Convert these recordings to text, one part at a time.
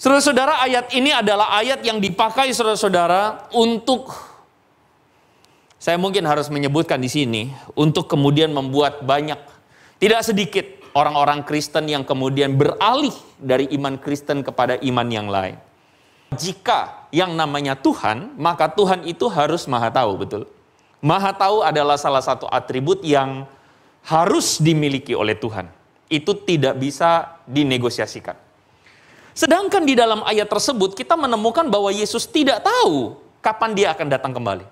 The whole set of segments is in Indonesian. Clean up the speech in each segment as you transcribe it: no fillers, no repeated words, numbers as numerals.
Saudara-saudara, ayat ini adalah ayat yang dipakai saudara-saudara untuk, saya mungkin harus menyebutkan di sini, untuk kemudian membuat banyak, tidak sedikit orang-orang Kristen yang kemudian beralih dari iman Kristen kepada iman yang lain. Jika yang namanya Tuhan, maka Tuhan itu harus maha tahu, betul? Maha tahu adalah salah satu atribut yang harus dimiliki oleh Tuhan. Itu tidak bisa dinegosiasikan. Sedangkan di dalam ayat tersebut kita menemukan bahwa Yesus tidak tahu kapan dia akan datang kembali.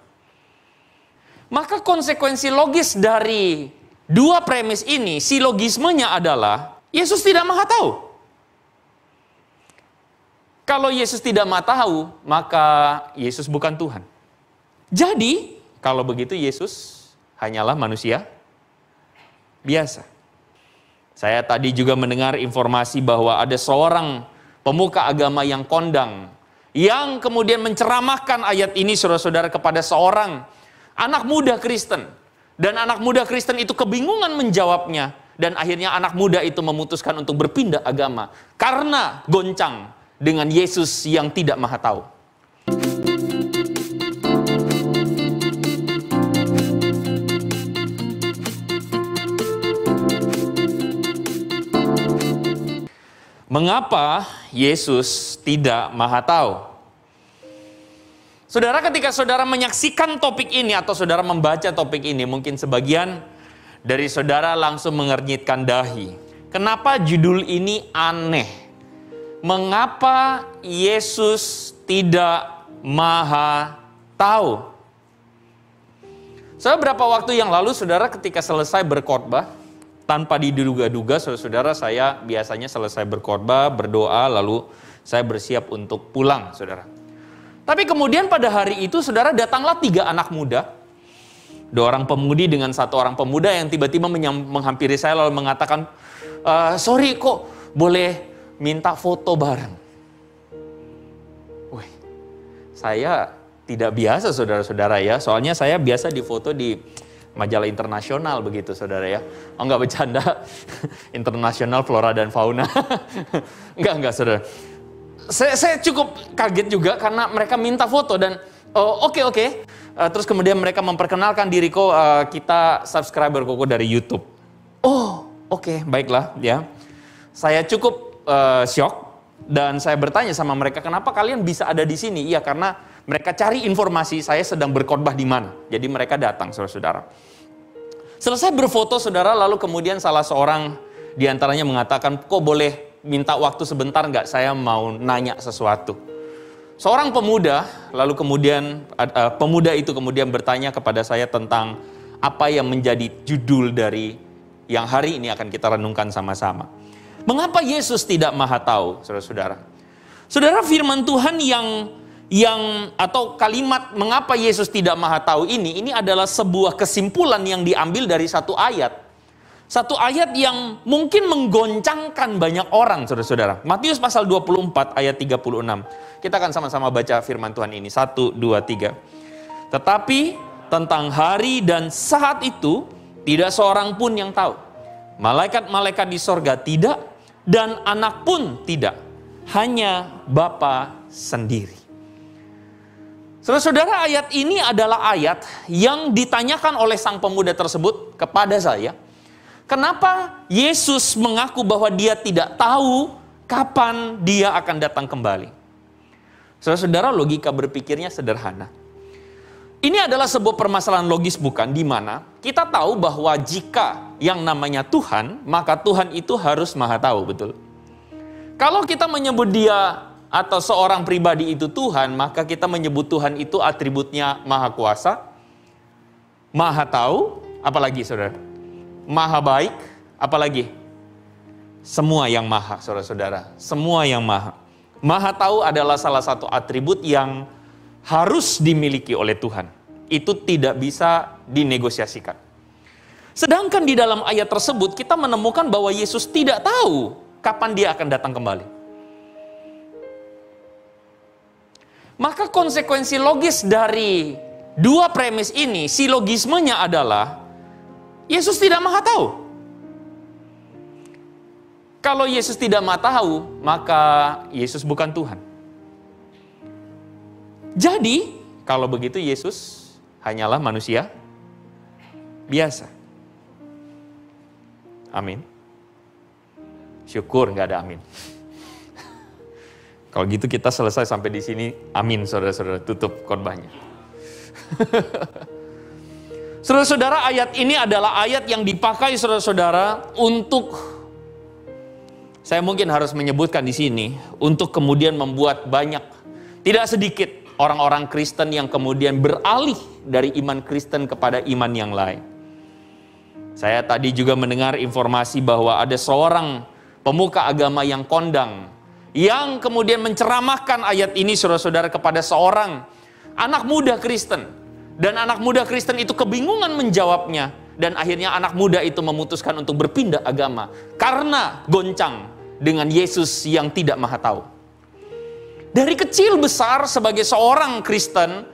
Maka konsekuensi logis dari dua premis ini, silogismenya adalah Yesus tidak maha tahu. Kalau Yesus tidak maha tahu, maka Yesus bukan Tuhan. Jadi, kalau begitu Yesus hanyalah manusia biasa. Saya tadi juga mendengar informasi bahwa ada seorang pemuka agama yang kondang, yang kemudian menceramahkan ayat ini saudara-saudara kepada seorang anak muda Kristen. Dan anak muda Kristen itu kebingungan menjawabnya. Dan akhirnya anak muda itu memutuskan untuk berpindah agama. Karena goncang dengan Yesus yang tidak maha tahu. Mengapa Yesus tidak maha tahu? Saudara, ketika saudara menyaksikan topik ini atau saudara membaca topik ini, mungkin sebagian dari saudara langsung mengernyitkan dahi. Kenapa judul ini aneh? Mengapa Yesus tidak maha tahu? Beberapa waktu yang lalu saudara ketika selesai berkhotbah, tanpa diduga-duga, saudara, saya biasanya selesai berkhotbah, berdoa, lalu saya bersiap untuk pulang, saudara. Tapi kemudian pada hari itu, saudara, datanglah 3 anak muda, 2 orang pemudi dengan 1 orang pemuda yang tiba-tiba menghampiri saya lalu mengatakan, sorry kok boleh minta foto bareng. Wih, saya tidak biasa saudara-saudara ya, soalnya saya biasa difoto di majalah internasional begitu saudara ya. Oh enggak bercanda, internasional flora dan fauna. enggak saudara. Saya cukup kaget juga karena mereka minta foto dan oke. Terus kemudian mereka memperkenalkan diri, kok kita subscriber Koko dari YouTube. Oh oke, baiklah ya. Saya cukup syok dan saya bertanya sama mereka, kenapa kalian bisa ada di sini? Iya, karena mereka cari informasi saya sedang berkhotbah di mana. Jadi mereka datang, saudara-saudara. Selesai berfoto, saudara, lalu kemudian salah seorang di antaranya mengatakan, kok boleh minta waktu sebentar nggak? Saya mau nanya sesuatu. Seorang pemuda, lalu kemudian pemuda itu kemudian bertanya kepada saya tentang apa yang menjadi judul dari yang hari ini akan kita renungkan sama-sama. Mengapa Yesus tidak maha tahu, saudara-saudara? Saudara, firman Tuhan yang atau kalimat mengapa Yesus tidak maha tahu ini adalah sebuah kesimpulan yang diambil dari satu ayat. Satu ayat yang mungkin menggoncangkan banyak orang, saudara-saudara. Matius pasal 24 ayat 36. Kita akan sama-sama baca firman Tuhan ini. 1, 2, 3. Tetapi tentang hari dan saat itu tidak seorang pun yang tahu. Malaikat-malaikat di sorga tidak, dan anak pun tidak. Hanya Bapa sendiri. Saudara-saudara, ayat ini adalah ayat yang ditanyakan oleh sang pemuda tersebut kepada saya. Kenapa Yesus mengaku bahwa dia tidak tahu kapan dia akan datang kembali? Saudara-saudara, logika berpikirnya sederhana. Ini adalah sebuah permasalahan logis bukan? Di mana kita tahu bahwa jika yang namanya Tuhan, maka Tuhan itu harus maha tahu, betul? Kalau kita menyebut dia atau seorang pribadi itu Tuhan, maka kita menyebut Tuhan itu atributnya maha kuasa, maha tahu, apalagi saudara? Maha baik, apalagi? Semua yang maha, saudara-saudara. Semua yang maha. Maha tahu adalah salah satu atribut yang harus dimiliki oleh Tuhan. Itu tidak bisa dinegosiasikan. Sedangkan di dalam ayat tersebut kita menemukan bahwa Yesus tidak tahu kapan dia akan datang kembali. Maka konsekuensi logis dari dua premis ini, silogismenya adalah Yesus tidak maha tahu. Kalau Yesus tidak mau tahu, maka Yesus bukan Tuhan. Jadi, kalau begitu Yesus hanyalah manusia biasa. Amin. Syukur nggak ada amin. Kalau gitu kita selesai sampai di sini. Amin, saudara-saudara, tutup khotbahnya. Saudara-saudara, ayat ini adalah ayat yang dipakai saudara-saudara untuk, saya mungkin harus menyebutkan di sini, untuk kemudian membuat banyak, tidak sedikit orang-orang Kristen yang kemudian beralih dari iman Kristen kepada iman yang lain. Saya tadi juga mendengar informasi bahwa ada seorang pemuka agama yang kondang, yang kemudian menceramahkan ayat ini saudara-saudara kepada seorang anak muda Kristen. Dan anak muda Kristen itu kebingungan menjawabnya. Dan akhirnya anak muda itu memutuskan untuk berpindah agama karena goncang dengan Yesus yang tidak maha tahu. Dari kecil besar sebagai seorang Kristen,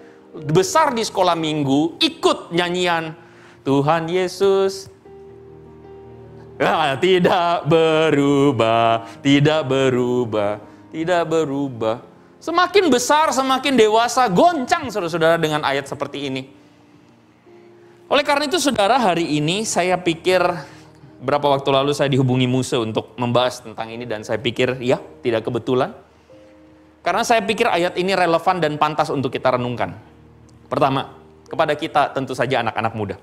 besar di sekolah minggu, ikut nyanyian Tuhan Yesus tidak berubah, tidak berubah, tidak berubah. Semakin besar, semakin dewasa, goncang saudara-saudara dengan ayat seperti ini. Oleh karena itu saudara, hari ini saya pikir, berapa waktu lalu saya dihubungi Muse untuk membahas tentang ini, dan saya pikir ya, tidak kebetulan. Karena saya pikir ayat ini relevan dan pantas untuk kita renungkan. Pertama, kepada kita tentu saja anak-anak muda.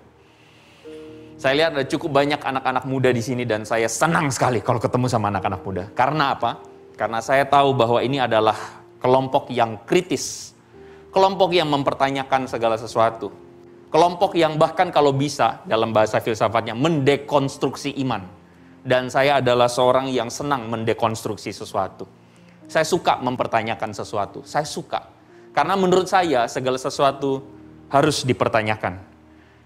Saya lihat ada cukup banyak anak-anak muda di sini dan saya senang sekali kalau ketemu sama anak-anak muda. Karena apa? Karena saya tahu bahwa ini adalah kelompok yang kritis. Kelompok yang mempertanyakan segala sesuatu. Kelompok yang bahkan kalau bisa dalam bahasa filsafatnya mendekonstruksi iman. Dan saya adalah seorang yang senang mendekonstruksi sesuatu. Saya suka mempertanyakan sesuatu. Saya suka. Karena menurut saya segala sesuatu harus dipertanyakan.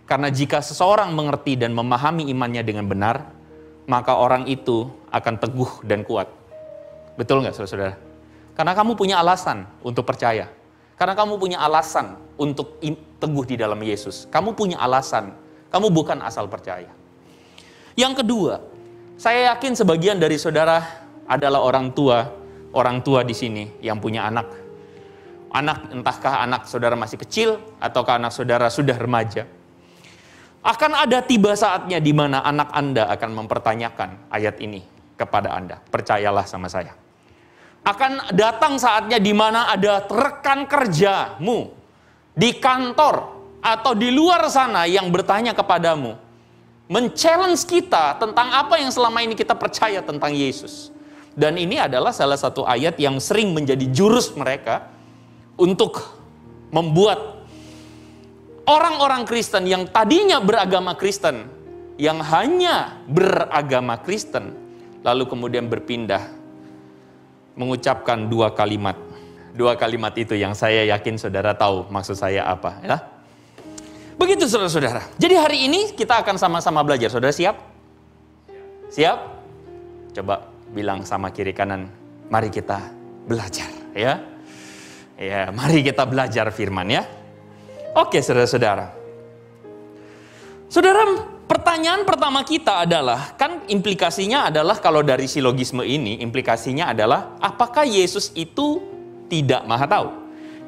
Karena jika seseorang mengerti dan memahami imannya dengan benar, maka orang itu akan teguh dan kuat. Betul nggak saudara-saudara? Karena kamu punya alasan untuk percaya. Karena kamu punya alasan untuk teguh di dalam Yesus. Kamu punya alasan. Kamu bukan asal percaya. Yang kedua, saya yakin sebagian dari saudara adalah orang tua di sini yang punya anak. Anak, entahkah anak saudara masih kecil, ataukah anak saudara sudah remaja. Akan ada tiba saatnya di mana anak Anda akan mempertanyakan ayat ini kepada Anda. Percayalah sama saya. Akan datang saatnya di mana ada rekan kerjamu di kantor atau di luar sana yang bertanya kepadamu, men-challenge kita tentang apa yang selama ini kita percaya tentang Yesus. Dan ini adalah salah satu ayat yang sering menjadi jurus mereka untuk membuat orang-orang Kristen yang tadinya beragama Kristen, yang hanya beragama Kristen, lalu kemudian berpindah, mengucapkan dua kalimat. Dua kalimat itu yang saya yakin saudara tahu maksud saya apa. Ya? Begitu saudara-saudara. Jadi hari ini kita akan sama-sama belajar. Saudara siap? Siap? Coba bilang sama kiri kanan, mari kita belajar. Ya, mari kita belajar firman ya. Oke saudara-saudara. Saudara, pertanyaan pertama kita adalah, kan implikasinya adalah kalau dari silogisme ini, implikasinya adalah apakah Yesus itu tidak maha tahu?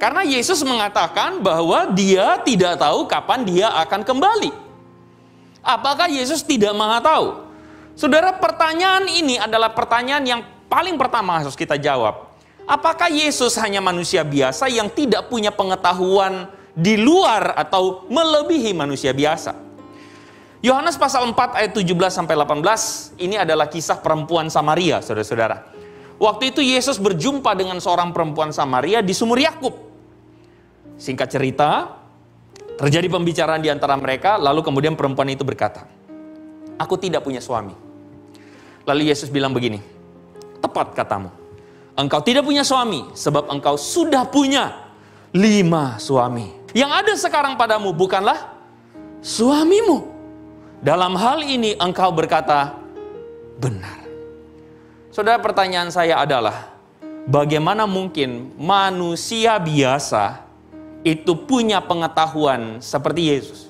Karena Yesus mengatakan bahwa dia tidak tahu kapan dia akan kembali. Apakah Yesus tidak maha tahu? Saudara, pertanyaan ini adalah pertanyaan yang paling pertama harus kita jawab. Apakah Yesus hanya manusia biasa yang tidak punya pengetahuan di luar atau melebihi manusia biasa? Yohanes pasal 4 ayat 17-18 ini adalah kisah perempuan Samaria, saudara-saudara. Waktu itu Yesus berjumpa dengan seorang perempuan Samaria di sumur Yakub. Singkat cerita, terjadi pembicaraan di antara mereka, lalu kemudian perempuan itu berkata, "Aku tidak punya suami." Lalu Yesus bilang begini, "Tepat katamu. Engkau tidak punya suami sebab engkau sudah punya 5 suami. Yang ada sekarang padamu bukanlah suamimu. Dalam hal ini engkau berkata benar." Saudara, pertanyaan saya adalah, bagaimana mungkin manusia biasa itu punya pengetahuan seperti Yesus?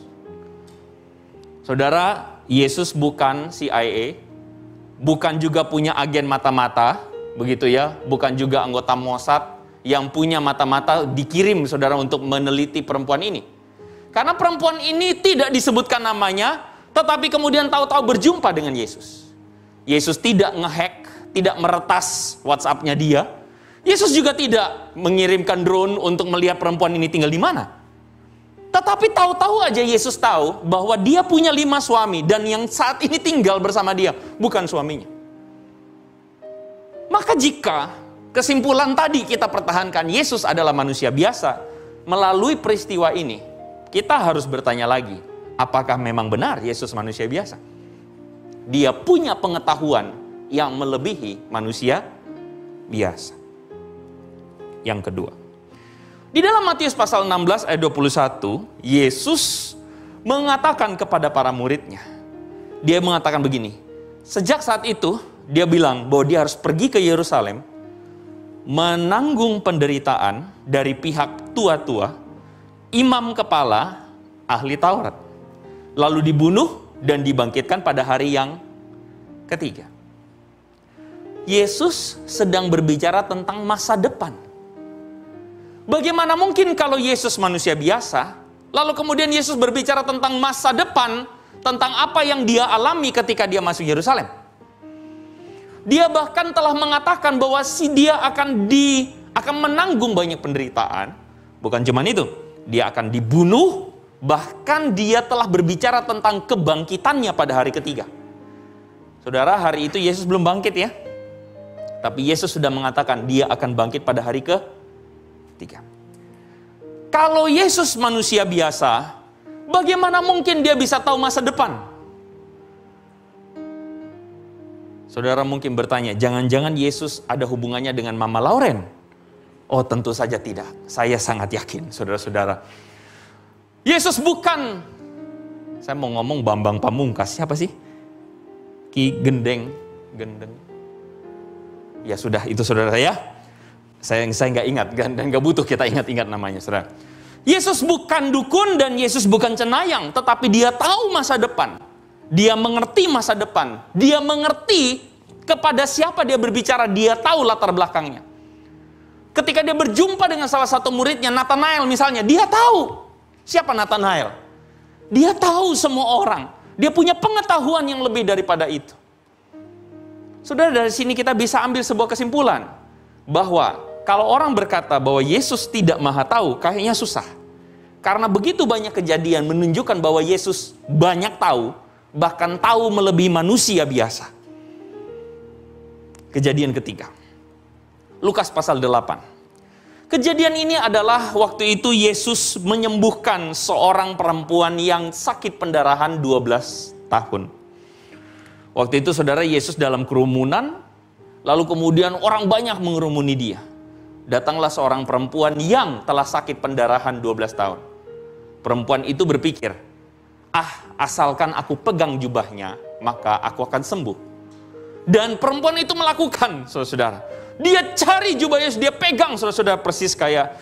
Saudara, Yesus bukan CIA, bukan juga punya agen mata-mata, begitu ya, bukan juga anggota Mossad yang punya mata-mata dikirim saudara untuk meneliti perempuan ini. Karena perempuan ini tidak disebutkan namanya, tetapi kemudian tahu-tahu berjumpa dengan Yesus. Yesus tidak ngehack, tidak meretas WhatsApp-nya dia. Yesus juga tidak mengirimkan drone untuk melihat perempuan ini tinggal di mana. Tetapi tahu-tahu aja Yesus tahu bahwa dia punya 5 suami dan yang saat ini tinggal bersama dia bukan suaminya. Maka jika kesimpulan tadi kita pertahankan Yesus adalah manusia biasa, melalui peristiwa ini kita harus bertanya lagi, apakah memang benar Yesus manusia biasa? Dia punya pengetahuan yang melebihi manusia biasa. Yang kedua, di dalam Matius pasal 16 ayat 21, Yesus mengatakan kepada para muridnya, dia mengatakan begini, sejak saat itu dia bilang bahwa dia harus pergi ke Yerusalem, menanggung penderitaan dari pihak tua-tua, imam kepala, ahli Taurat, lalu dibunuh dan dibangkitkan pada hari yang ketiga. Yesus sedang berbicara tentang masa depan. Bagaimana mungkin kalau Yesus manusia biasa, lalu kemudian Yesus berbicara tentang masa depan, tentang apa yang dia alami ketika dia masuk Yerusalem. Dia bahkan telah mengatakan bahwa dia akan menanggung banyak penderitaan. Bukan cuma itu, dia akan dibunuh, bahkan dia telah berbicara tentang kebangkitannya pada hari ketiga. Saudara, hari itu Yesus belum bangkit ya. Tapi Yesus sudah mengatakan dia akan bangkit pada hari ketiga. Kalau Yesus manusia biasa, bagaimana mungkin dia bisa tahu masa depan? Saudara mungkin bertanya, jangan-jangan Yesus ada hubungannya dengan Mama Lauren? Oh, tentu saja tidak. Saya sangat yakin, saudara-saudara. Yesus bukan, saya mau ngomong Bambang Pamungkas, siapa sih? Ki Gendeng. Ya sudah, itu saudara ya. Saya nggak ingat dan nggak butuh kita ingat-ingat namanya, saudara. Yesus bukan dukun dan Yesus bukan cenayang, tetapi dia tahu masa depan. Dia mengerti masa depan. Dia mengerti kepada siapa dia berbicara. Dia tahu latar belakangnya. Ketika dia berjumpa dengan salah satu muridnya, Nathanael misalnya, dia tahu siapa Nathanael. Dia tahu semua orang. Dia punya pengetahuan yang lebih daripada itu. Saudara, dari sini kita bisa ambil sebuah kesimpulan bahwa kalau orang berkata bahwa Yesus tidak maha tahu, kayaknya susah. Karena begitu banyak kejadian menunjukkan bahwa Yesus banyak tahu, bahkan tahu melebihi manusia biasa. Kejadian ketiga, Lukas pasal 8. Kejadian ini adalah waktu itu Yesus menyembuhkan seorang perempuan yang sakit pendarahan 12 tahun. Waktu itu saudara, Yesus dalam kerumunan, lalu kemudian orang banyak mengerumuni dia. Datanglah seorang perempuan yang telah sakit pendarahan 12 tahun. Perempuan itu berpikir, asalkan aku pegang jubahnya, maka aku akan sembuh. Dan perempuan itu melakukan, saudara. Dia cari jubah Yesus, dia pegang, saudara-saudara, persis kayak,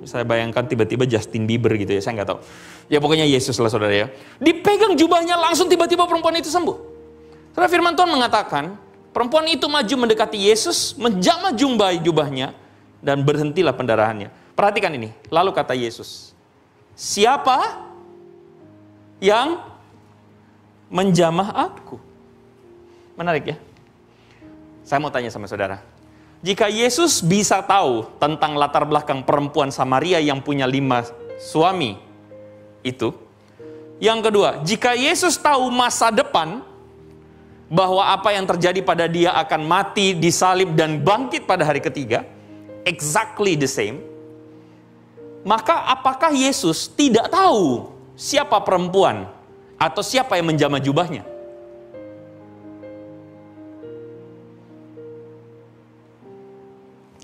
saya bayangkan tiba-tiba Justin Bieber gitu ya, saya nggak tahu. Ya pokoknya Yesus lah saudara ya. Dipegang jubahnya, langsung tiba-tiba perempuan itu sembuh. Saudara, firman Tuhan mengatakan, perempuan itu maju mendekati Yesus, menjamah jubahnya, dan berhentilah pendarahannya. Perhatikan ini, lalu kata Yesus, siapa yang menjamah aku? Menarik ya. Saya mau tanya sama saudara, jika Yesus bisa tahu tentang latar belakang perempuan Samaria yang punya 5 suami itu, yang kedua, jika Yesus tahu masa depan, bahwa apa yang terjadi pada dia akan mati, disalib, dan bangkit pada hari ketiga, exactly the same, maka apakah Yesus tidak tahu siapa perempuan atau siapa yang menjamah jubahnya?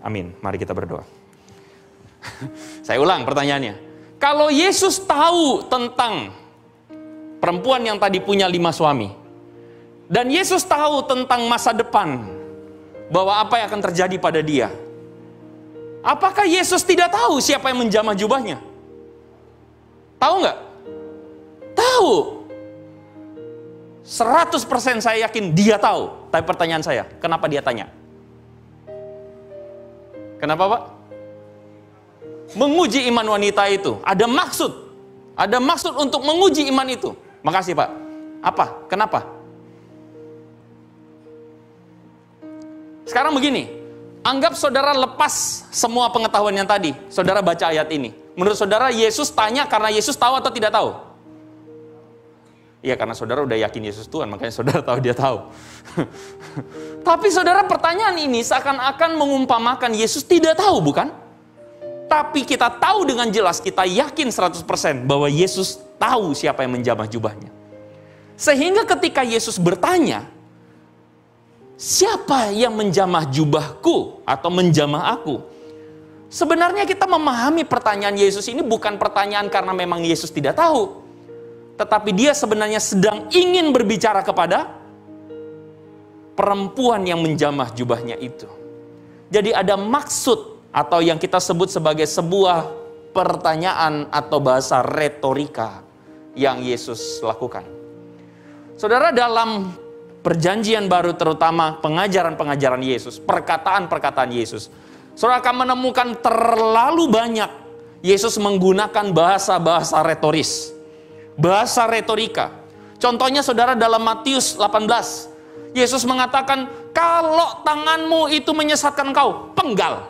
Amin, mari kita berdoa. Saya ulang pertanyaannya. Kalau Yesus tahu tentang perempuan yang tadi punya 5 suami, dan Yesus tahu tentang masa depan, bahwa apa yang akan terjadi pada dia, apakah Yesus tidak tahu siapa yang menjamah jubahnya? Tahu nggak? Tahu. 100% saya yakin dia tahu. Tapi pertanyaan saya, kenapa dia tanya? Kenapa, Pak? Menguji iman wanita itu. Ada maksud. Ada maksud untuk menguji iman itu. Makasih, Pak. Apa? Kenapa? Sekarang begini. Anggap saudara lepas semua pengetahuan yang tadi. Saudara baca ayat ini. Menurut saudara, Yesus tanya karena Yesus tahu atau tidak tahu? Iya, karena saudara udah yakin Yesus Tuhan, makanya saudara tahu dia tahu. Tapi saudara, pertanyaan ini seakan-akan mengumpamakan Yesus tidak tahu, bukan? Tapi kita tahu dengan jelas, kita yakin 100% bahwa Yesus tahu siapa yang menjamah jubahnya. Sehingga ketika Yesus bertanya, siapa yang menjamah jubahku atau menjamah aku? Sebenarnya kita memahami pertanyaan Yesus ini bukan pertanyaan karena memang Yesus tidak tahu. Tetapi dia sebenarnya sedang ingin berbicara kepada perempuan yang menjamah jubahnya itu. Jadi ada maksud atau yang kita sebut sebagai sebuah pertanyaan atau bahasa retorika yang Yesus lakukan. Saudara, dalam perjanjian baru terutama pengajaran-pengajaran Yesus, perkataan-perkataan Yesus, saudara akan menemukan terlalu banyak Yesus menggunakan bahasa-bahasa retoris. Bahasa retorika. Contohnya saudara dalam Matius 18. Yesus mengatakan, kalau tanganmu itu menyesatkan engkau, penggal.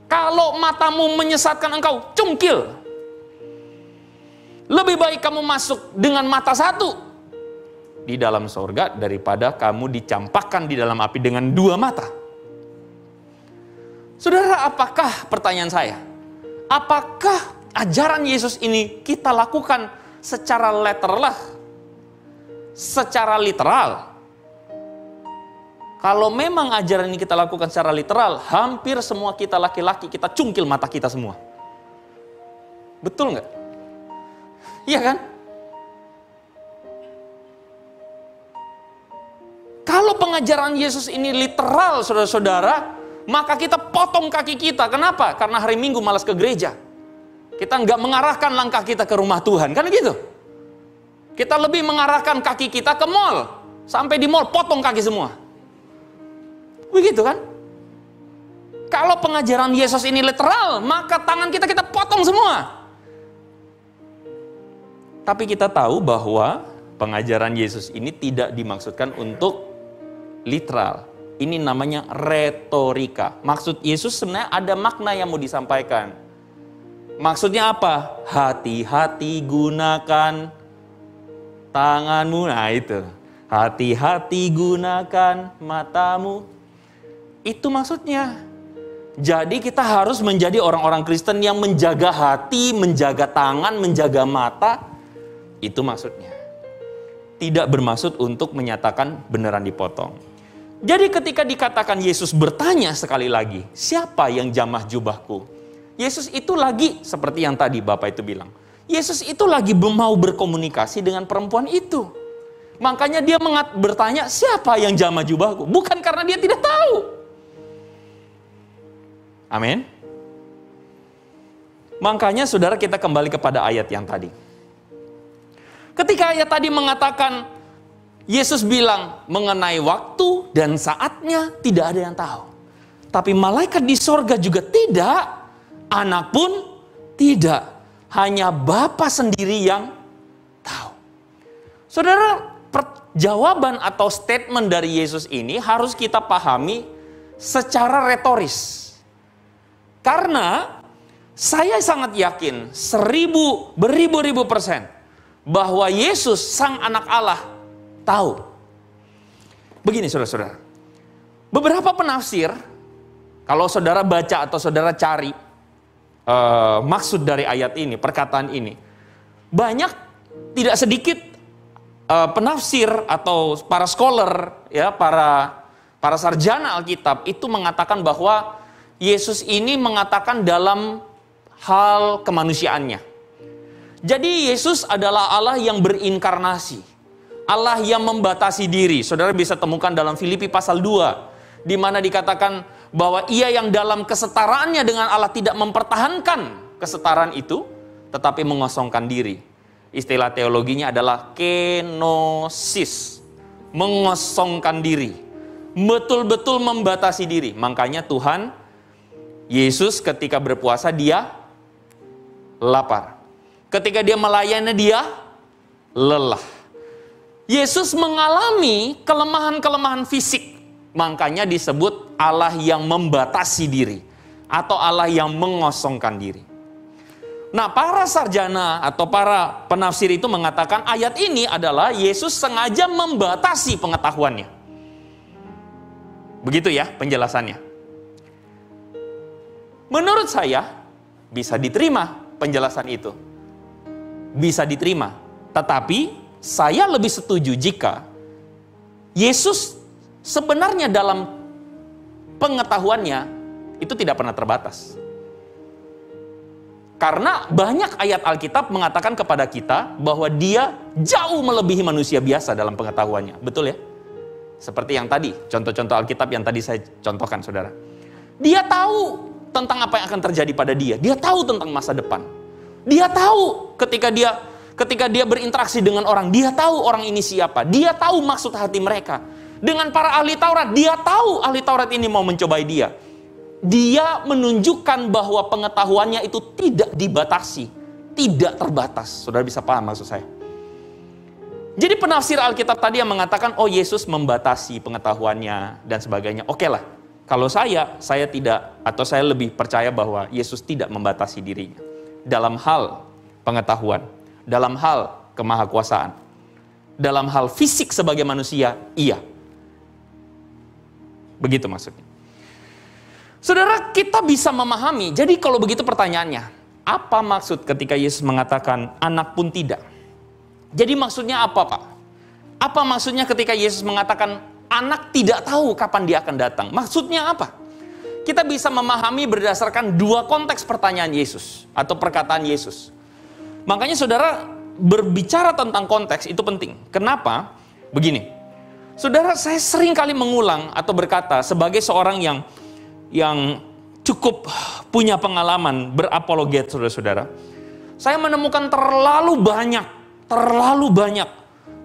Kalau matamu menyesatkan engkau, cungkil. Lebih baik kamu masuk dengan mata satu di dalam sorga daripada kamu dicampakkan di dalam api dengan dua mata. Saudara, apakah pertanyaan saya? Apakah ajaran Yesus ini kita lakukan secara secara literal? Kalau memang ajaran ini kita lakukan secara literal, hampir semua kita laki-laki kita cungkil mata kita semua. Betul nggak? Iya kan? Kalau pengajaran Yesus ini literal, saudara-saudara, maka kita potong kaki kita. Kenapa? Karena hari Minggu malas ke gereja. Kita nggak mengarahkan langkah kita ke rumah Tuhan, kan gitu? Kita lebih mengarahkan kaki kita ke mall. Sampai di mall, potong kaki semua. Begitu kan? Kalau pengajaran Yesus ini literal, maka tangan kita potong semua. Tapi kita tahu bahwa pengajaran Yesus ini tidak dimaksudkan untuk literal. Ini namanya retorika. Maksud Yesus sebenarnya ada makna yang mau disampaikan. Maksudnya apa? Hati-hati gunakan tanganmu. Nah itu. Hati-hati gunakan matamu. Itu maksudnya. Jadi kita harus menjadi orang-orang Kristen yang menjaga hati, menjaga tangan, menjaga mata. Itu maksudnya. Tidak bermaksud untuk menyatakan beneran dipotong. Jadi ketika dikatakan Yesus bertanya sekali lagi, siapa yang jamah jubahku? Yesus itu lagi, seperti yang tadi Bapak itu bilang, Yesus itu lagi mau berkomunikasi dengan perempuan itu. Makanya dia bertanya, siapa yang jamah jubahku? Bukan karena dia tidak tahu. Amin. Makanya saudara, kita kembali kepada ayat yang tadi. Ketika ayat tadi mengatakan, Yesus bilang mengenai waktu dan saatnya tidak ada yang tahu. Tapi malaikat di sorga juga tidak. Anak pun tidak, hanya Bapa sendiri yang tahu. Saudara, jawaban atau statement dari Yesus ini harus kita pahami secara retoris. Karena saya sangat yakin beribu-ribu persen bahwa Yesus sang anak Allah tahu. Begini saudara-saudara, beberapa penafsir, kalau saudara baca atau saudara cari maksud dari ayat ini, perkataan ini, banyak, tidak sedikit penafsir atau para scholar, ya, para sarjana Alkitab itu mengatakan bahwa Yesus ini mengatakan dalam hal kemanusiaannya. Jadi Yesus adalah Allah yang berinkarnasi, Allah yang membatasi diri. Saudara bisa temukan dalam Filipi pasal 2, di mana dikatakan bahwa ia yang dalam kesetaraannya dengan Allah tidak mempertahankan kesetaraan itu, tetapi mengosongkan diri. Istilah teologinya adalah kenosis. Mengosongkan diri. Betul-betul membatasi diri. Makanya Tuhan Yesus ketika berpuasa dia lapar. Ketika dia melayani dia lelah. Yesus mengalami kelemahan-kelemahan fisik. Makanya disebut Allah yang membatasi diri. Atau Allah yang mengosongkan diri. Nah, para sarjana atau para penafsir itu mengatakan ayat ini adalah Yesus sengaja membatasi pengetahuannya. Begitu ya penjelasannya. Menurut saya, bisa diterima penjelasan itu. Bisa diterima. Tetapi, saya lebih setuju jika Yesus sebenarnya dalam pengetahuannya itu tidak pernah terbatas. Karena banyak ayat Alkitab mengatakan kepada kita bahwa dia jauh melebihi manusia biasa dalam pengetahuannya. Betul ya? Seperti yang tadi, contoh-contoh Alkitab yang tadi saya contohkan, saudara. Dia tahu tentang apa yang akan terjadi pada dia. Dia tahu tentang masa depan. Dia tahu ketika dia berinteraksi dengan orang, dia tahu orang ini siapa. Dia tahu maksud hati mereka. Dengan para ahli Taurat, dia tahu ahli Taurat ini mau mencobai dia. Dia menunjukkan bahwa pengetahuannya itu tidak dibatasi, tidak terbatas. Saudara bisa paham maksud saya? Jadi penafsir Alkitab tadi yang mengatakan, oh Yesus membatasi pengetahuannya dan sebagainya. Oke lah, kalau saya tidak, atau saya lebih percaya bahwa Yesus tidak membatasi dirinya. Dalam hal pengetahuan, dalam hal kemahakuasaan, dalam hal fisik sebagai manusia, iya. Begitu maksudnya. Saudara, kita bisa memahami. Jadi kalau begitu pertanyaannya, apa maksud ketika Yesus mengatakan anak pun tidak? Jadi maksudnya apa, Pak? Apa maksudnya ketika Yesus mengatakan anak tidak tahu kapan dia akan datang? Maksudnya apa? Kita bisa memahami berdasarkan dua konteks pertanyaan Yesus atau perkataan Yesus. Makanya saudara, berbicara tentang konteks itu penting. Kenapa? Begini. Saudara, saya sering kali mengulang atau berkata sebagai seorang yang cukup punya pengalaman berapologet, saudara-saudara. Saya menemukan terlalu banyak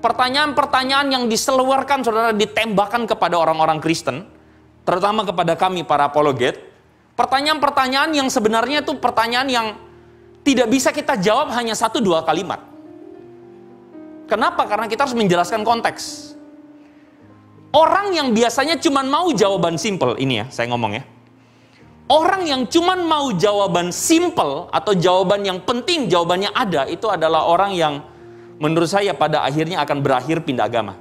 pertanyaan-pertanyaan yang diseluarkan, saudara, ditembakkan kepada orang-orang Kristen, terutama kepada kami para apologet. Pertanyaan-pertanyaan yang sebenarnya itu pertanyaan yang tidak bisa kita jawab hanya 1-2 kalimat. Kenapa? Karena kita harus menjelaskan konteks. Orang yang biasanya cuma mau jawaban simple, ini ya, saya ngomong ya. Orang yang cuma mau jawaban simple atau jawaban yang penting, jawabannya ada, itu adalah orang yang menurut saya pada akhirnya akan berakhir pindah agama.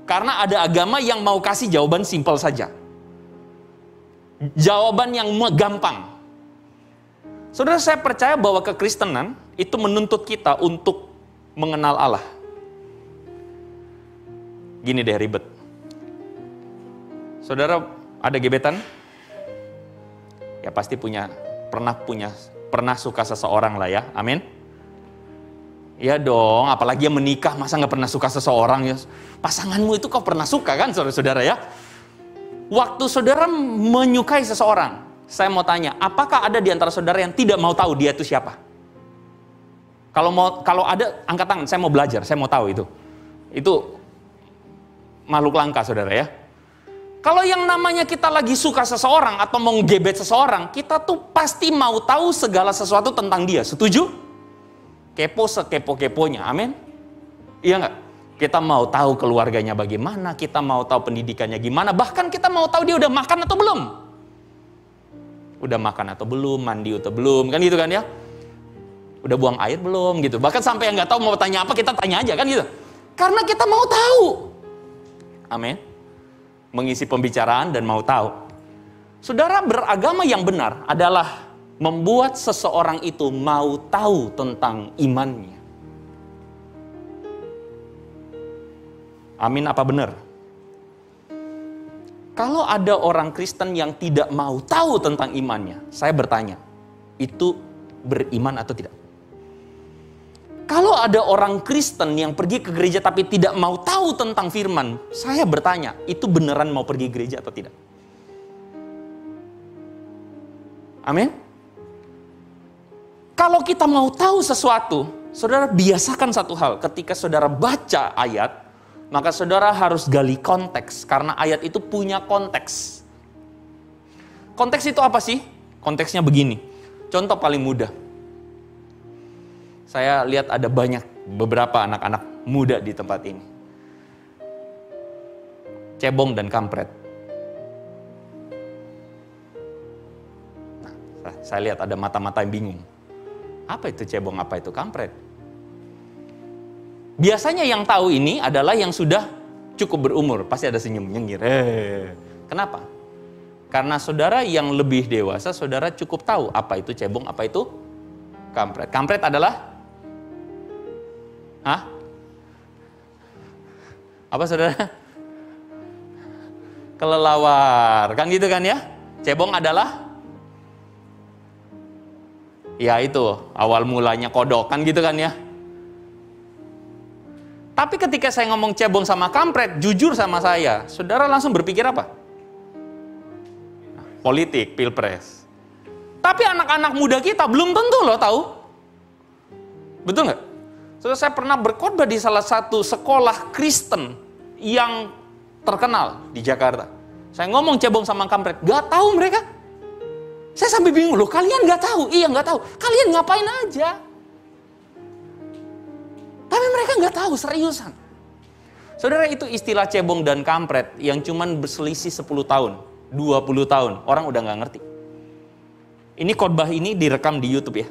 Karena ada agama yang mau kasih jawaban simple saja. Jawaban yang gampang. Saudara, saya percaya bahwa kekristenan itu menuntut kita untuk mengenal Allah. Gini deh ribet. Saudara, ada gebetan? Ya pasti pernah suka seseorang lah ya, amin. Ya dong, apalagi yang menikah, masa nggak pernah suka seseorang ya. Pasanganmu itu kau pernah suka kan, saudara-saudara ya. Waktu saudara menyukai seseorang, saya mau tanya, apakah ada di antara saudara yang tidak mau tahu dia itu siapa? Kalau ada, angkat tangan, saya mau belajar, saya mau tahu itu. Itu makhluk langka, saudara ya. Kalau yang namanya kita lagi suka seseorang atau mau ngegebet seseorang, kita tuh pasti mau tahu segala sesuatu tentang dia. Setuju? Kepo sekepo-keponya, amin? Iya nggak? Kita mau tahu keluarganya bagaimana, kita mau tahu pendidikannya gimana, bahkan kita mau tahu dia udah makan atau belum. Udah makan atau belum, mandi atau belum, kan gitu kan ya? Udah buang air belum gitu. Bahkan sampai yang nggak tahu mau tanya apa, kita tanya aja kan gitu. Karena kita mau tahu. Amin. Mengisi pembicaraan dan mau tahu. Saudara, beragama yang benar adalah membuat seseorang itu mau tahu tentang imannya. Amin, apa benar? Kalau ada orang Kristen yang tidak mau tahu tentang imannya, saya bertanya, itu beriman atau tidak? Kalau ada orang Kristen yang pergi ke gereja tapi tidak mau tahu tentang firman, saya bertanya, itu beneran mau pergi gereja atau tidak? Amin. Kalau kita mau tahu sesuatu, Saudara biasakan satu hal, ketika saudara baca ayat, maka saudara harus gali konteks, karena ayat itu punya konteks. Konteks itu apa sih? Konteksnya begini, contoh paling mudah. Saya lihat ada beberapa anak-anak muda di tempat ini. Cebong dan kampret. Nah, saya lihat ada mata-mata yang bingung. Apa itu cebong, apa itu kampret? Biasanya yang tahu ini adalah yang sudah cukup berumur. Pasti ada senyum, nyengir. Kenapa? Karena saudara yang lebih dewasa, saudara cukup tahu apa itu cebong, apa itu kampret. Kampret adalah? Apa saudara? Kelelawar. Kan gitu kan ya? Cebong adalah? Ya itu, awal mulanya kodok, kan gitu kan ya. Tapi ketika saya ngomong cebong sama kampret, jujur sama saya, saudara langsung berpikir apa? Politik, pilpres. Tapi anak-anak muda kita belum tentu loh tahu. Betul nggak? Saya pernah berkhotbah di salah satu sekolah Kristen yang terkenal di Jakarta. Saya ngomong cebong sama kampret, gak tahu mereka. Saya sampai bingung, loh kalian gak tahu? Iya gak tahu. Kalian ngapain aja? Tapi mereka gak tahu, seriusan. Saudara, itu istilah cebong dan kampret yang cuman berselisih 10 tahun, 20 tahun. Orang udah gak ngerti. Ini khotbah ini direkam di YouTube ya.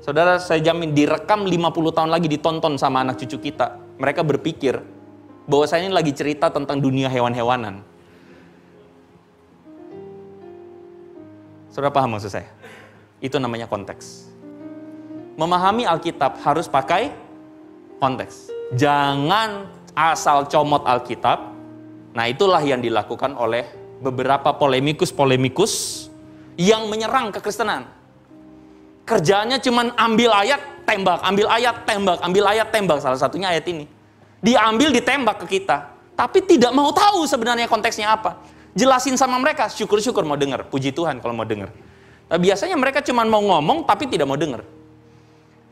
Saudara, saya jamin direkam 50 tahun lagi ditonton sama anak cucu kita. Mereka berpikir bahwa saya ini lagi cerita tentang dunia hewan-hewanan. Saudara paham maksud saya? Itu namanya konteks. Memahami Alkitab harus pakai konteks. Jangan asal comot Alkitab. Nah itulah yang dilakukan oleh beberapa polemikus yang menyerang kekristenan. Kerjaannya cuman ambil ayat, tembak, ambil ayat, tembak, ambil ayat, tembak. Salah satunya ayat ini. Diambil, ditembak ke kita. Tapi tidak mau tahu sebenarnya konteksnya apa. Jelasin sama mereka, syukur-syukur mau dengar. Puji Tuhan kalau mau dengar. Nah, biasanya mereka cuma mau ngomong tapi tidak mau dengar.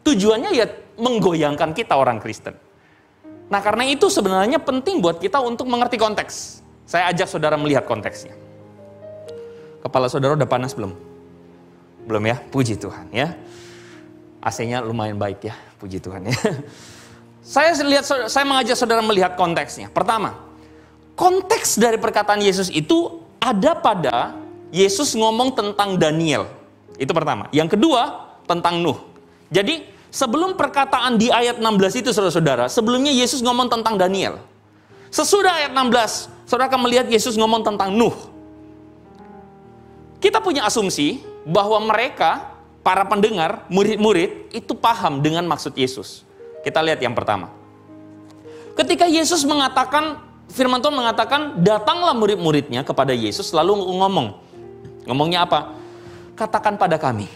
Tujuannya ya menggoyangkan kita orang Kristen. Nah karena itu sebenarnya penting buat kita untuk mengerti konteks. Saya ajak saudara melihat konteksnya. Kepala saudara udah panas belum? Belum ya? Puji Tuhan ya. AC-nya lumayan baik ya. Puji Tuhan ya. Saya mengajak saudara melihat konteksnya. Pertama, konteks dari perkataan Yesus itu ada pada Yesus ngomong tentang Daniel. Itu pertama. Yang kedua, tentang Nuh. Jadi, sebelum perkataan di ayat 16 itu, saudara-saudara, sebelumnya Yesus ngomong tentang Daniel. Sesudah ayat 16, saudara akan melihat Yesus ngomong tentang Nuh. Kita punya asumsi bahwa mereka, para pendengar, murid-murid, itu paham dengan maksud Yesus. Kita lihat yang pertama. Ketika Yesus mengatakan, firman Tuhan mengatakan, datanglah murid-muridnya kepada Yesus, lalu ngomongnya apa? Katakan pada kami,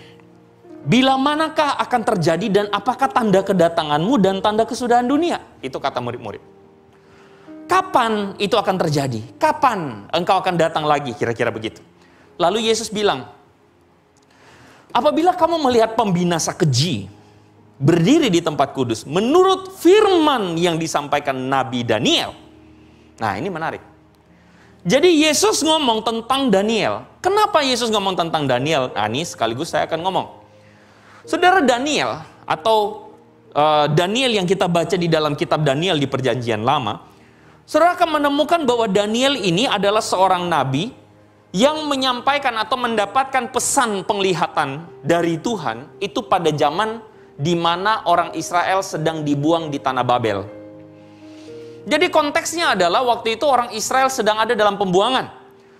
bila manakah akan terjadi dan apakah tanda kedatanganmu dan tanda kesudahan dunia? Itu kata murid-murid. Kapan itu akan terjadi? Kapan engkau akan datang lagi? Kira-kira begitu. Lalu Yesus bilang, apabila kamu melihat pembinasa keji berdiri di tempat kudus, menurut firman yang disampaikan Nabi Daniel. Nah ini menarik. Jadi Yesus ngomong tentang Daniel. Kenapa Yesus ngomong tentang Daniel? Nah ini sekaligus saya akan ngomong. Saudara, Daniel atau Daniel yang kita baca di dalam kitab Daniel di Perjanjian Lama, saudara akan menemukan bahwa Daniel ini adalah seorang nabi yang menyampaikan atau mendapatkan pesan penglihatan dari Tuhan itu pada zaman di mana orang Israel sedang dibuang di tanah Babel. Jadi konteksnya adalah waktu itu orang Israel sedang ada dalam pembuangan,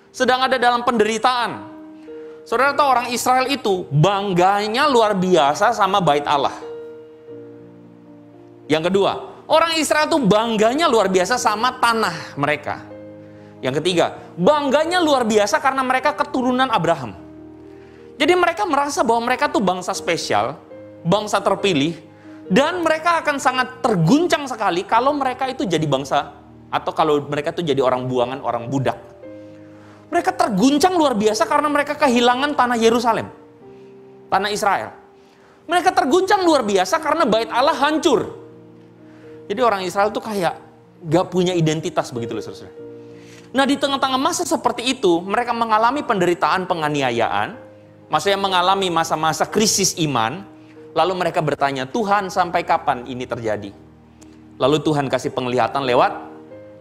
sedang ada dalam penderitaan. Saudara tahu orang Israel itu bangganya luar biasa sama bait Allah. Yang kedua, orang Israel itu bangganya luar biasa sama tanah mereka. Yang ketiga, bangganya luar biasa karena mereka keturunan Abraham. Jadi mereka merasa bahwa mereka tuh bangsa spesial, bangsa terpilih, dan mereka akan sangat terguncang sekali kalau mereka itu jadi bangsa, atau kalau mereka itu jadi orang buangan, orang budak. Mereka terguncang luar biasa karena mereka kehilangan tanah Yerusalem, tanah Israel. Mereka terguncang luar biasa karena bait Allah hancur. Jadi orang Israel tuh kayak gak punya identitas begitu loh saudara. Nah di tengah-tengah masa seperti itu, mereka mengalami penderitaan penganiayaan, maksudnya mengalami masa-masa krisis iman, lalu mereka bertanya, Tuhan sampai kapan ini terjadi? Lalu Tuhan kasih penglihatan lewat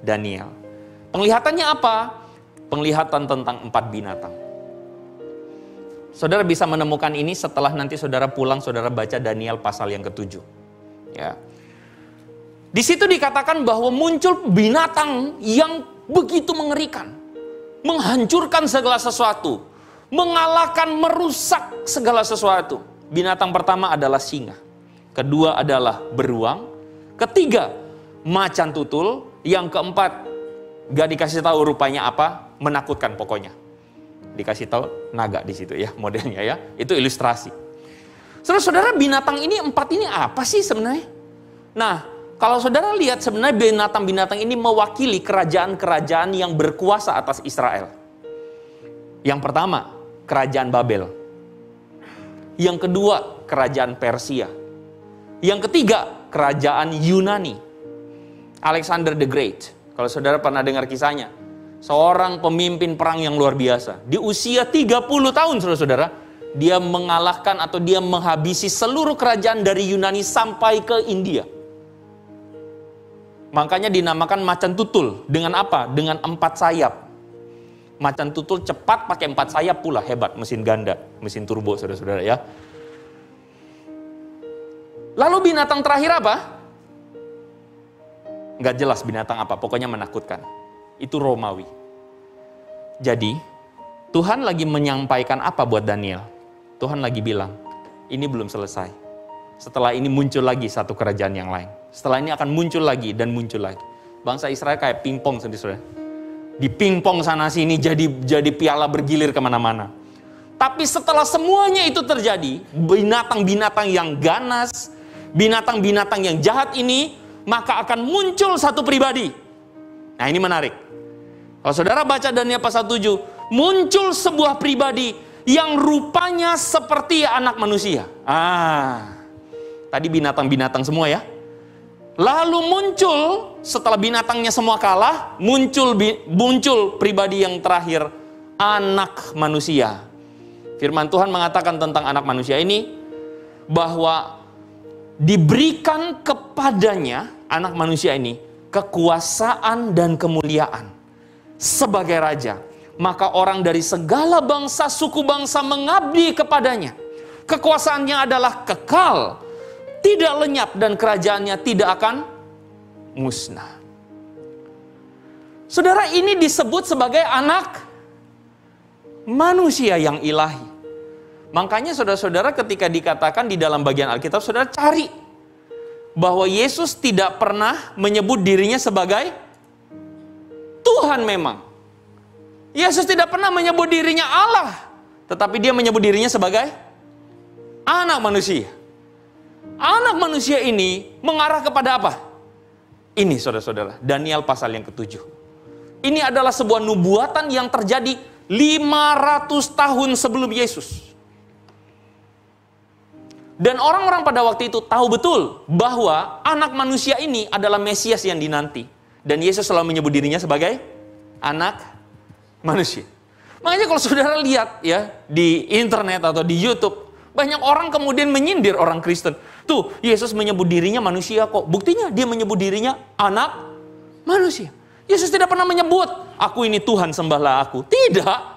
Daniel. Penglihatannya apa? Penglihatan tentang 4 binatang. Saudara bisa menemukan ini setelah nanti saudara pulang, saudara baca Daniel pasal yang ke-7. Ya. Di situ dikatakan bahwa muncul binatang yang begitu mengerikan, menghancurkan segala sesuatu, mengalahkan, merusak segala sesuatu. Binatang pertama adalah singa, kedua adalah beruang, ketiga macan tutul, yang keempat gak dikasih tahu rupanya apa, menakutkan pokoknya. Dikasih tahu naga di situ ya modelnya ya, itu ilustrasi. Saudara, binatang ini 4 ini apa sih sebenarnya? Nah, kalau saudara lihat sebenarnya binatang-binatang ini mewakili kerajaan-kerajaan yang berkuasa atas Israel. Yang pertama, kerajaan Babel. Yang kedua, kerajaan Persia. Yang ketiga, kerajaan Yunani. Alexander the Great. Kalau saudara pernah dengar kisahnya, seorang pemimpin perang yang luar biasa. Di usia 30 tahun saudara-saudara, dia mengalahkan atau dia menghabisi seluruh kerajaan dari Yunani sampai ke India. Makanya dinamakan macan tutul. Dengan apa? Dengan 4 sayap. Macan tutul cepat pakai 4 sayap pula. Hebat, mesin ganda, mesin turbo saudara-saudara ya. Lalu binatang terakhir apa? Nggak jelas binatang apa, pokoknya menakutkan. Itu Romawi. Jadi, Tuhan lagi menyampaikan apa buat Daniel? Tuhan lagi bilang, ini belum selesai. Setelah ini muncul lagi satu kerajaan yang lain. Setelah ini akan muncul lagi dan muncul lagi. Bangsa Israel kayak pingpong sendiri. Di pingpong sana sini jadi piala bergilir kemana-mana. Tapi setelah semuanya itu terjadi, binatang-binatang yang ganas, binatang-binatang yang jahat ini, maka akan muncul satu pribadi. Nah ini menarik. Kalau saudara baca Daniel pasal 7, muncul sebuah pribadi yang rupanya seperti anak manusia. Tadi binatang-binatang semua ya. Lalu muncul setelah binatangnya semua kalah, muncul pribadi yang terakhir, anak manusia. Firman Tuhan mengatakan tentang anak manusia ini bahwa diberikan kepadanya, anak manusia ini, kekuasaan dan kemuliaan sebagai raja. Maka orang dari segala bangsa, suku bangsa mengabdi kepadanya. Kekuasaannya adalah kekal, tidak lenyap, dan kerajaannya tidak akan musnah. Saudara, ini disebut sebagai anak manusia yang ilahi. Makanya saudara-saudara ketika dikatakan di dalam bagian Alkitab, saudara cari bahwa Yesus tidak pernah menyebut dirinya sebagai Tuhan memang. Yesus tidak pernah menyebut dirinya Allah, tetapi dia menyebut dirinya sebagai anak manusia. Anak manusia ini mengarah kepada apa? Ini saudara-saudara, Daniel pasal yang ke-7. Ini adalah sebuah nubuatan yang terjadi 500 tahun sebelum Yesus. Dan orang-orang pada waktu itu tahu betul bahwa anak manusia ini adalah Mesias yang dinanti. Dan Yesus selalu menyebut dirinya sebagai anak manusia. Makanya kalau saudara lihat ya di internet atau di YouTube, banyak orang kemudian menyindir orang Kristen. Tuh, Yesus menyebut dirinya manusia kok. Buktinya dia menyebut dirinya anak manusia. Yesus tidak pernah menyebut, aku ini Tuhan, sembahlah aku. Tidak.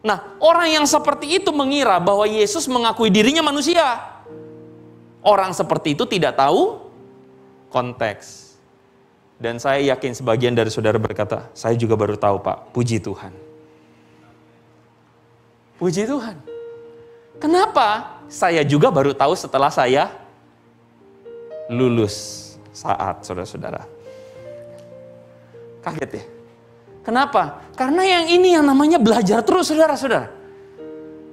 Nah, orang yang seperti itu mengira bahwa Yesus mengakui dirinya manusia. Orang seperti itu tidak tahu konteks. Dan saya yakin sebagian dari saudara berkata, saya juga baru tahu Pak, puji Tuhan. Puji Tuhan. Kenapa? Saya juga baru tahu setelah saya lulus saat saudara-saudara. Kaget ya? Kenapa? Karena yang ini yang namanya belajar terus saudara-saudara.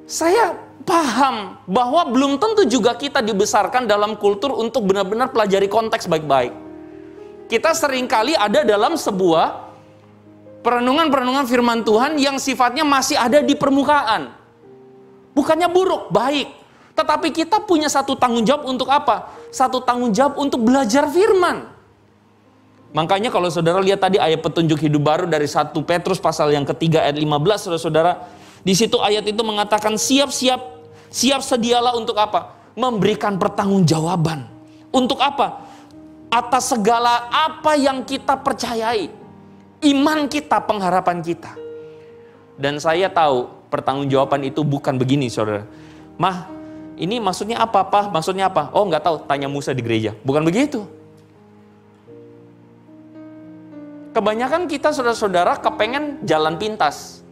Saya paham bahwa belum tentu juga kita dibesarkan dalam kultur untuk benar-benar pelajari konteks baik-baik. Kita seringkali ada dalam sebuah perenungan-perenungan firman Tuhan yang sifatnya masih ada di permukaan. Bukannya buruk, baik. Tetapi kita punya satu tanggung jawab untuk apa? Satu tanggung jawab untuk belajar firman. Makanya kalau saudara lihat tadi ayat petunjuk hidup baru dari 1 Petrus pasal yang ketiga ayat 15, saudara-saudara, di situ ayat itu mengatakan siap sedialah untuk apa? Memberikan pertanggungjawaban. Untuk apa? Atas segala apa yang kita percayai. Iman kita, pengharapan kita. Dan saya tahu pertanggungjawaban itu bukan begini, saudara. Mah, ini maksudnya apa, Pak? Maksudnya apa? Oh, nggak tahu, tanya Musa di gereja. Bukan begitu. Kebanyakan kita, saudara-saudara, kepengen jalan pintas.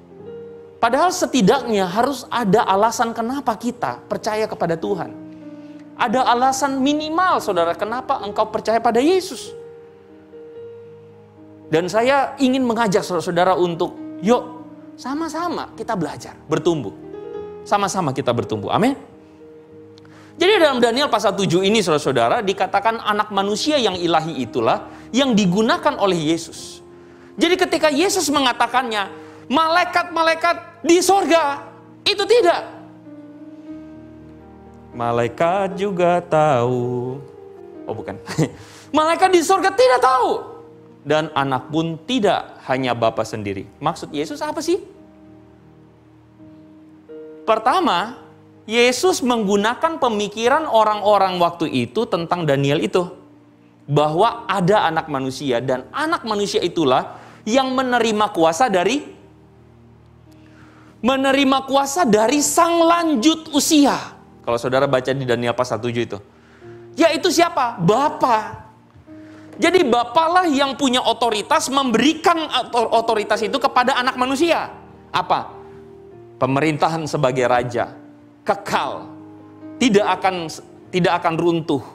Padahal setidaknya harus ada alasan kenapa kita percaya kepada Tuhan. Ada alasan minimal, saudara, kenapa engkau percaya pada Yesus. Dan saya ingin mengajak saudara-saudara untuk, yuk, sama-sama kita belajar, bertumbuh. Sama-sama kita bertumbuh, amin. Jadi dalam Daniel pasal 7 ini, saudara-saudara, dikatakan anak manusia yang ilahi itulah yang digunakan oleh Yesus. Jadi ketika Yesus mengatakannya, malaikat-malaikat di sorga, itu tidak. Malaikat juga tahu. Oh bukan. Malaikat di sorga tidak tahu. Dan anak pun tidak, hanya Bapa sendiri. Maksud Yesus apa sih? Pertama, Yesus menggunakan pemikiran orang-orang waktu itu tentang Daniel itu. Bahwa ada anak manusia dan anak manusia itulah yang menerima kuasa dari sang lanjut usia. Kalau saudara baca di Daniel pasal 7 itu. Yaitu siapa? Bapa. Jadi Bapalah yang punya otoritas memberikan otoritas itu kepada anak manusia. Apa? Pemerintahan sebagai raja. Kekal. Tidak akan runtuh.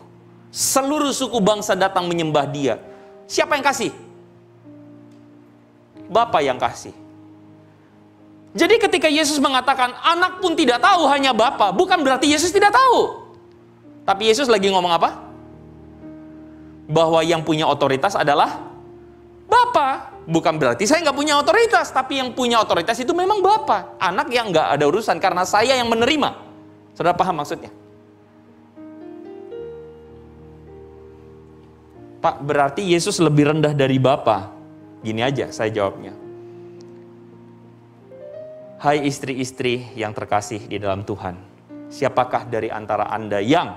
Seluruh suku bangsa datang menyembah dia. Siapa yang kasih? Bapa yang kasih. Jadi ketika Yesus mengatakan anak pun tidak tahu, hanya Bapa, bukan berarti Yesus tidak tahu. Tapi Yesus lagi ngomong apa? Bahwa yang punya otoritas adalah Bapa. Bukan berarti saya nggak punya otoritas, tapi yang punya otoritas itu memang Bapa. Anak yang nggak ada urusan karena saya yang menerima. Saudara paham maksudnya? Pak, berarti Yesus lebih rendah dari Bapa. Gini aja saya jawabnya. Hai istri-istri yang terkasih di dalam Tuhan, siapakah dari antara Anda yang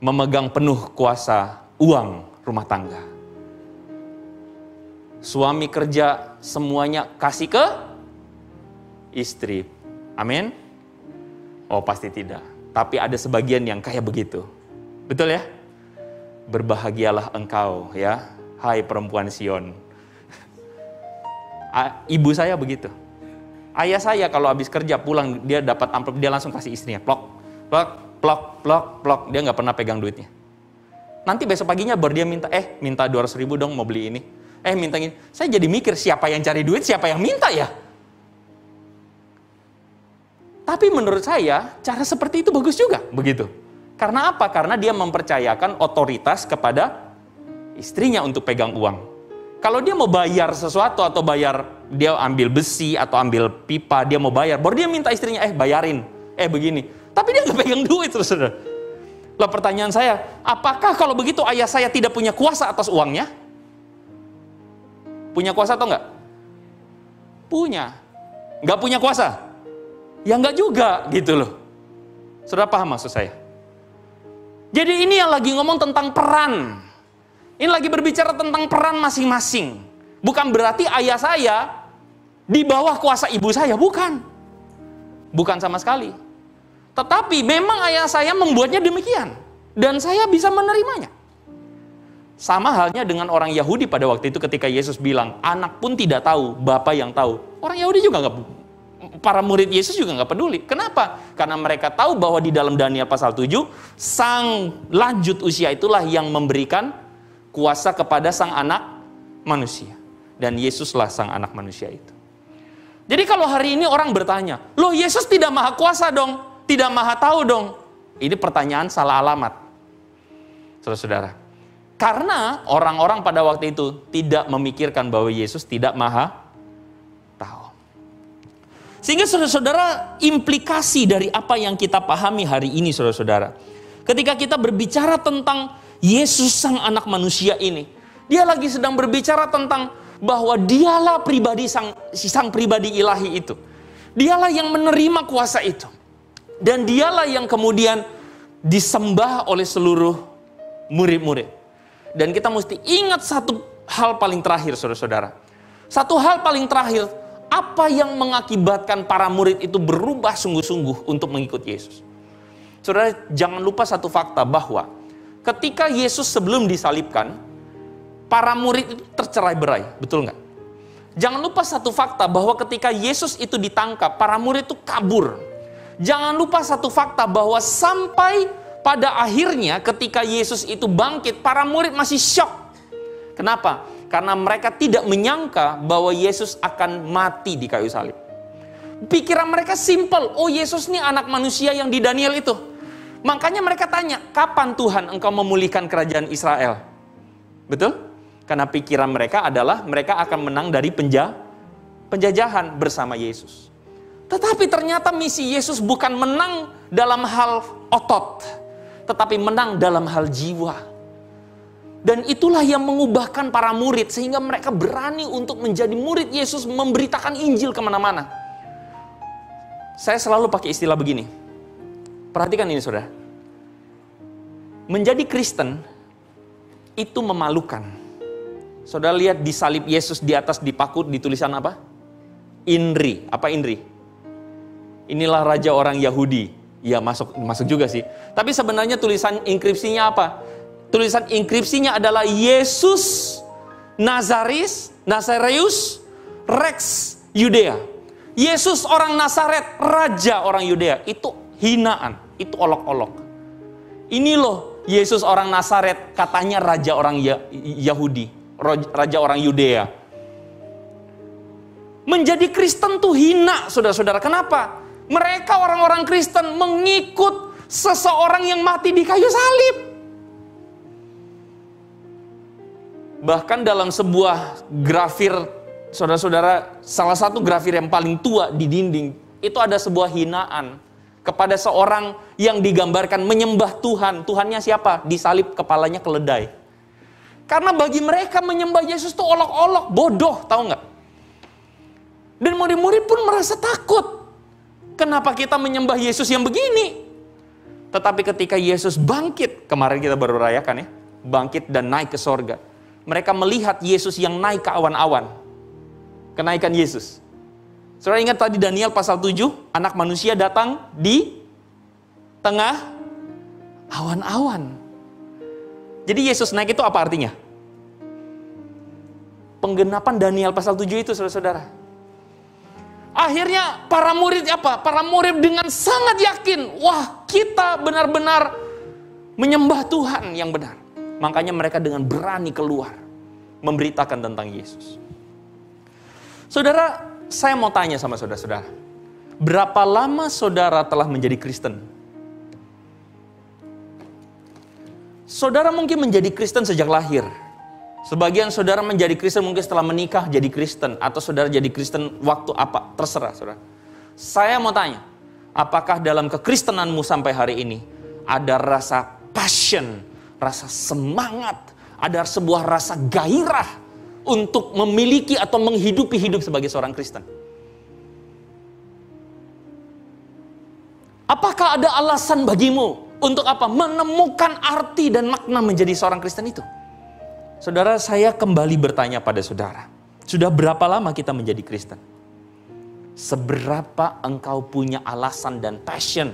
memegang penuh kuasa uang rumah tangga? Suami kerja semuanya kasih ke istri. Amin? Oh pasti tidak. Tapi ada sebagian yang kayak begitu. Betul ya? Berbahagialah engkau ya, hai perempuan Sion. Ibu saya begitu. Ayah saya kalau habis kerja pulang, dia dapat amplop, dia langsung kasih istrinya. Plok, plok, plok, plok, plok. Dia nggak pernah pegang duitnya. Nanti besok paginya baru dia minta 200 ribu dong mau beli ini. Minta ini. Saya jadi mikir siapa yang cari duit, siapa yang minta ya. Tapi menurut saya cara seperti itu bagus juga begitu. Karena apa? Karena dia mempercayakan otoritas kepada istrinya untuk pegang uang. Kalau dia mau bayar sesuatu atau dia ambil besi atau ambil pipa, dia mau bayar, baru dia minta istrinya, bayarin, begini. Tapi dia nggak pegang duit, saudara. Lah pertanyaan saya, apakah kalau begitu ayah saya tidak punya kuasa atas uangnya? Punya kuasa atau enggak? Punya. Nggak punya kuasa? Ya nggak juga, gitu loh. Saudara paham maksud saya? Jadi ini yang lagi ngomong tentang peran. Ini lagi berbicara tentang peran masing-masing. Bukan berarti ayah saya di bawah kuasa ibu saya, bukan. Bukan sama sekali. Tetapi memang ayah saya membuatnya demikian. Dan saya bisa menerimanya. Sama halnya dengan orang Yahudi pada waktu itu ketika Yesus bilang, anak pun tidak tahu, Bapa yang tahu. Orang Yahudi juga para murid Yesus juga nggak peduli. Kenapa? Karena mereka tahu bahwa di dalam Daniel pasal 7, sang lanjut usia itulah yang memberikan kuasa kepada sang anak manusia. Dan Yesuslah sang anak manusia itu. Jadi kalau hari ini orang bertanya, loh Yesus tidak maha kuasa dong, tidak maha tahu dong. Ini pertanyaan salah alamat. Saudara-saudara. Karena orang-orang pada waktu itu tidak memikirkan bahwa Yesus tidak maha tahu. Sehingga saudara-saudara, implikasi dari apa yang kita pahami hari ini saudara-saudara, ketika kita berbicara tentang Yesus sang anak manusia ini, dia lagi sedang berbicara tentang bahwa dialah pribadi sang pribadi ilahi itu. Dialah yang menerima kuasa itu. Dan dialah yang kemudian disembah oleh seluruh murid-murid. Dan kita mesti ingat satu hal paling terakhir saudara-saudara. Satu hal paling terakhir, apa yang mengakibatkan para murid itu berubah sungguh-sungguh untuk mengikut Yesus. Saudara, jangan lupa satu fakta bahwa ketika Yesus sebelum disalibkan, para murid itu tercerai-berai, betul nggak? Jangan lupa satu fakta bahwa ketika Yesus itu ditangkap, para murid itu kabur. Jangan lupa satu fakta bahwa sampai pada akhirnya ketika Yesus itu bangkit, para murid masih syok. Kenapa? Karena mereka tidak menyangka bahwa Yesus akan mati di kayu salib. Pikiran mereka simpel, oh Yesus ini anak manusia yang di Daniel itu. Makanya mereka tanya, kapan Tuhan engkau memulihkan kerajaan Israel? Betul? Karena pikiran mereka adalah mereka akan menang dari penjajahan bersama Yesus. Tetapi ternyata misi Yesus bukan menang dalam hal otot, tetapi menang dalam hal jiwa. Dan itulah yang mengubahkan para murid sehingga mereka berani untuk menjadi murid Yesus, memberitakan Injil kemana-mana. Saya selalu pakai istilah begini. Perhatikan ini saudara. Menjadi Kristen itu memalukan. Saudara lihat di salib Yesus di atas dipaku di tulisan apa? INRI. Apa INRI? Inilah raja orang Yahudi. Ya masuk juga sih. Tapi sebenarnya tulisan inskripsinya apa? Tulisan inskripsinya adalah Yesus Nazareus Rex Yudea. Yesus orang Nazaret, raja orang Yudea. Itu hinaan, itu olok-olok. Ini loh Yesus orang Nazaret, katanya raja orang Yahudi, raja orang Yudea. Menjadi Kristen tuh hina, saudara-saudara. Kenapa? Mereka orang-orang Kristen mengikut seseorang yang mati di kayu salib. Bahkan dalam sebuah grafir, saudara-saudara, salah satu grafir yang paling tua di dinding, itu ada sebuah hinaan kepada seorang yang digambarkan menyembah Tuhan. Tuhannya siapa? Disalib, kepalanya keledai. Karena bagi mereka menyembah Yesus itu olok-olok, bodoh, tahu nggak? Dan murid-murid pun merasa takut. Kenapa kita menyembah Yesus yang begini? Tetapi ketika Yesus bangkit, kemarin kita baru rayakan ya, bangkit dan naik ke sorga. Mereka melihat Yesus yang naik ke awan-awan. Kenaikan Yesus. Saudara ingat tadi Daniel pasal 7, anak manusia datang di tengah awan-awan. Jadi Yesus naik itu apa artinya? Penggenapan Daniel pasal 7 itu saudara-saudara. Akhirnya para murid apa? Para murid dengan sangat yakin, wah kita benar-benar menyembah Tuhan yang benar. Makanya mereka dengan berani keluar memberitakan tentang Yesus. Saudara, saya mau tanya sama saudara-saudara. Berapa lama saudara telah menjadi Kristen? Saudara mungkin menjadi Kristen sejak lahir. Sebagian saudara menjadi Kristen mungkin setelah menikah jadi Kristen. Atau saudara jadi Kristen waktu apa? Terserah saudara. Saya mau tanya, apakah dalam kekristenanmu sampai hari ini ada rasa passion, rasa semangat, ada sebuah rasa gairah untuk memiliki atau menghidupi hidup sebagai seorang Kristen? Apakah ada alasan bagimu untuk apa? Menemukan arti dan makna menjadi seorang Kristen itu. Saudara, saya kembali bertanya pada saudara. Sudah berapa lama kita menjadi Kristen? Seberapa engkau punya alasan dan passion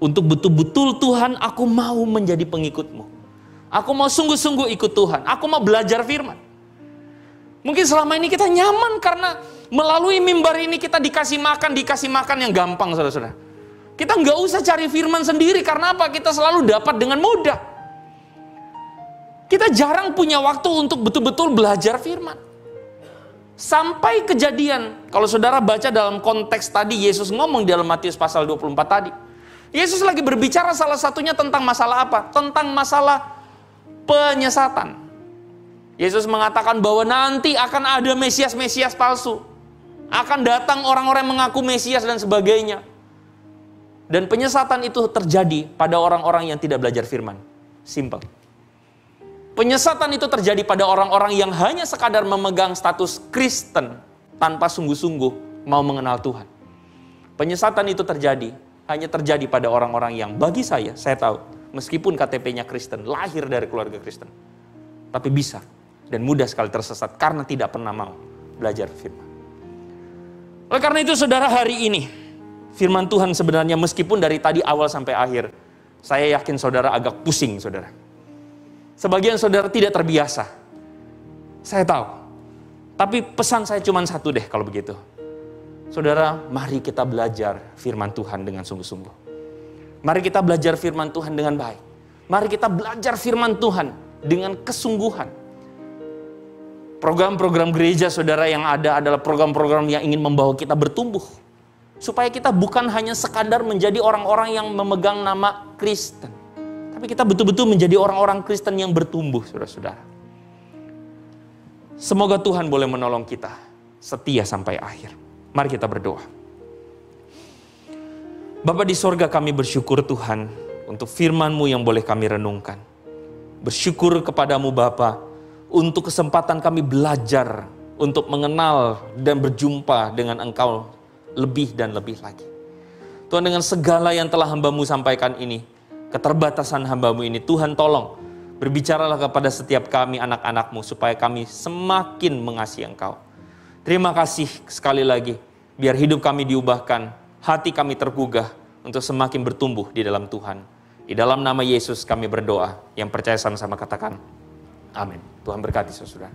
untuk betul-betul Tuhan, aku mau menjadi pengikutmu. Aku mau sungguh-sungguh ikut Tuhan. Aku mau belajar firman. Mungkin selama ini kita nyaman karena melalui mimbar ini kita dikasih makan yang gampang, saudara-saudara. Kita nggak usah cari firman sendiri, karena apa? Kita selalu dapat dengan mudah. Kita jarang punya waktu untuk betul-betul belajar firman. Sampai kejadian, kalau saudara baca dalam konteks tadi, Yesus ngomong di dalam Matius pasal 24 tadi. Yesus lagi berbicara salah satunya tentang masalah apa? Tentang masalah penyesatan. Yesus mengatakan bahwa nanti akan ada Mesias-Mesias palsu. Akan datang orang-orang yang mengaku Mesias dan sebagainya. Dan penyesatan itu terjadi pada orang-orang yang tidak belajar firman. Simple. Penyesatan itu terjadi pada orang-orang yang hanya sekadar memegang status Kristen tanpa sungguh-sungguh mau mengenal Tuhan. Penyesatan itu hanya terjadi pada orang-orang yang bagi saya tahu, meskipun KTP-nya Kristen, lahir dari keluarga Kristen, tapi bisa dan mudah sekali tersesat karena tidak pernah mau belajar firman. Oleh karena itu saudara, hari ini firman Tuhan sebenarnya meskipun dari tadi awal sampai akhir, saya yakin saudara agak pusing saudara. Sebagian saudara tidak terbiasa. Saya tahu. Tapi pesan saya cuma satu deh kalau begitu. Saudara, mari kita belajar firman Tuhan dengan sungguh-sungguh. Mari kita belajar firman Tuhan dengan baik. Mari kita belajar firman Tuhan dengan kesungguhan. Program-program gereja saudara yang ada adalah program-program yang ingin membawa kita bertumbuh. Supaya kita bukan hanya sekadar menjadi orang-orang yang memegang nama Kristen. Tapi kita betul-betul menjadi orang-orang Kristen yang bertumbuh, saudara-saudara. Semoga Tuhan boleh menolong kita setia sampai akhir. Mari kita berdoa. Bapa di sorga, kami bersyukur Tuhan untuk firman-Mu yang boleh kami renungkan. Bersyukur kepadamu Bapa untuk kesempatan kami belajar untuk mengenal dan berjumpa dengan Engkau lebih dan lebih lagi. Tuhan, dengan segala yang telah hamba-Mu sampaikan ini, keterbatasan hamba-Mu ini, Tuhan tolong berbicaralah kepada setiap kami anak-anak-Mu supaya kami semakin mengasihi Engkau. Terima kasih sekali lagi, biar hidup kami diubahkan, hati kami tergugah untuk semakin bertumbuh di dalam Tuhan. Di dalam nama Yesus kami berdoa, yang percaya sama-sama katakan amin. Tuhan berkati saudara.